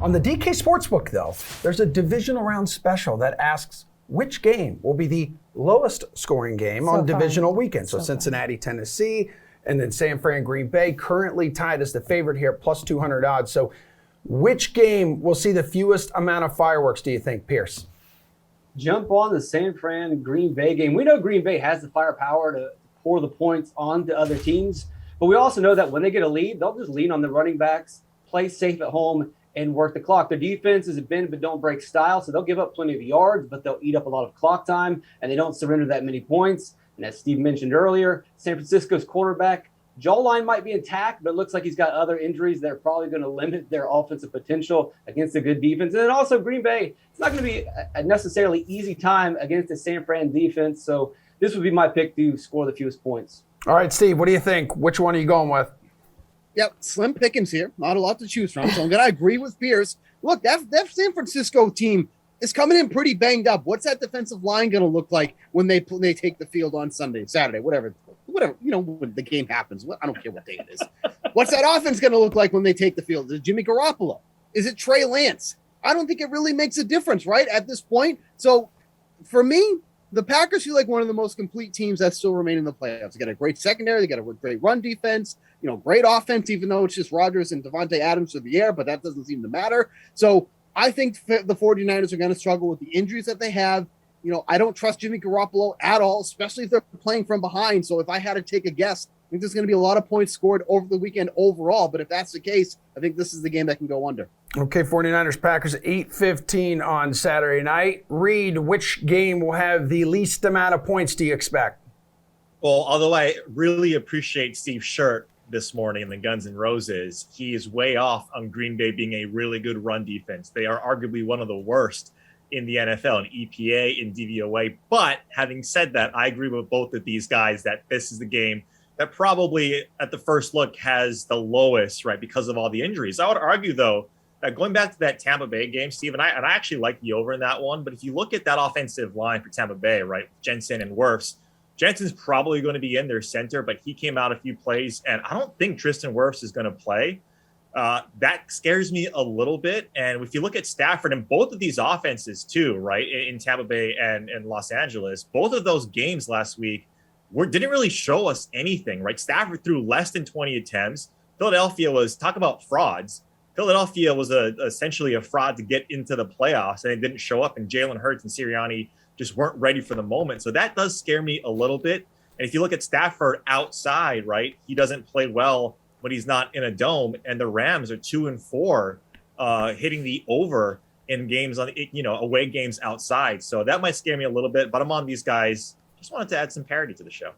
On the DK Sportsbook, though, there's a divisional round special that asks which game will be the lowest scoring game on divisional weekend. So Cincinnati, Tennessee, and then San Fran, Green Bay, currently tied as the favorite here, plus 200 odds. So which game will see the fewest amount of fireworks, do you think, Pearce? Jump on the San Fran Green Bay game. We know Green Bay has the firepower to pour the points onto other teams, but we also know that when they get a lead, they'll just lean on the running backs, play safe at home, and work the clock. Their defense is a bend but don't break style, so they'll give up plenty of yards, but they'll eat up a lot of clock time, and they don't surrender that many points. And as Steve mentioned earlier, San Francisco's quarterback jawline might be intact, but it looks like he's got other injuries that are probably going to limit their offensive potential against a good defense. And then also Green Bay, it's not going to be a necessarily easy time against the San Fran defense, so this would be my pick to score the fewest points. All right, Steve, what do you think? Which one are you going with? Yep, slim pickings here. Not a lot to choose from. So I'm going to agree with Pearce. Look, that San Francisco team is coming in pretty banged up. What's that defensive line going to look like when they take the field on Saturday, whatever, when the game happens. I don't care what day it is. What's that offense going to look like when they take the field? Is it Jimmy Garoppolo? Is it Trey Lance? I don't think it really makes a difference, right, at this point. So for me, the Packers feel like one of the most complete teams that still remain in the playoffs. They got a great secondary. They got a great run defense. Great offense, even though it's just Rodgers and Devontae Adams for the air, but that doesn't seem to matter. So I think the 49ers are going to struggle with the injuries that they have. I don't trust Jimmy Garoppolo at all, especially if they're playing from behind. So if I had to take a guess, I think there's going to be a lot of points scored over the weekend overall. But if that's the case, I think this is the game that can go under. Okay, 49ers Packers 8:15 on Saturday night. Reid, which game will have the least amount of points do you expect? Well, although I really appreciate Steve's shirt this morning in the Guns N' Roses, he is way off on Green Bay being a really good run defense. They are arguably one of the worst in the NFL, in EPA, in DVOA. But having said that, I agree with both of these guys that this is the game that probably at the first look has the lowest, right, because of all the injuries. I would argue, though, that going back to that Tampa Bay game, Steve, and I actually like the over in that one, but if you look at that offensive line for Tampa Bay, right, Jensen and Wirfs, Jensen's probably going to be in their center, but he came out a few plays, and I don't think Tristan Wirfs is going to play. That scares me a little bit. And if you look at Stafford and both of these offenses too, right, in Tampa Bay and Los Angeles, both of those games last week didn't really show us anything, right? Stafford threw less than 20 attempts. Philadelphia was, talk about frauds. Philadelphia was essentially a fraud to get into the playoffs, and it didn't show up, and Jalen Hurts and Sirianni just weren't ready for the moment. So that does scare me a little bit. And if you look at Stafford outside, right, he doesn't play well when he's not in a dome, and the Rams are 2-4 hitting the over in games on, away games outside. So that might scare me a little bit, but I'm on these guys. Just wanted to add some parity to the show.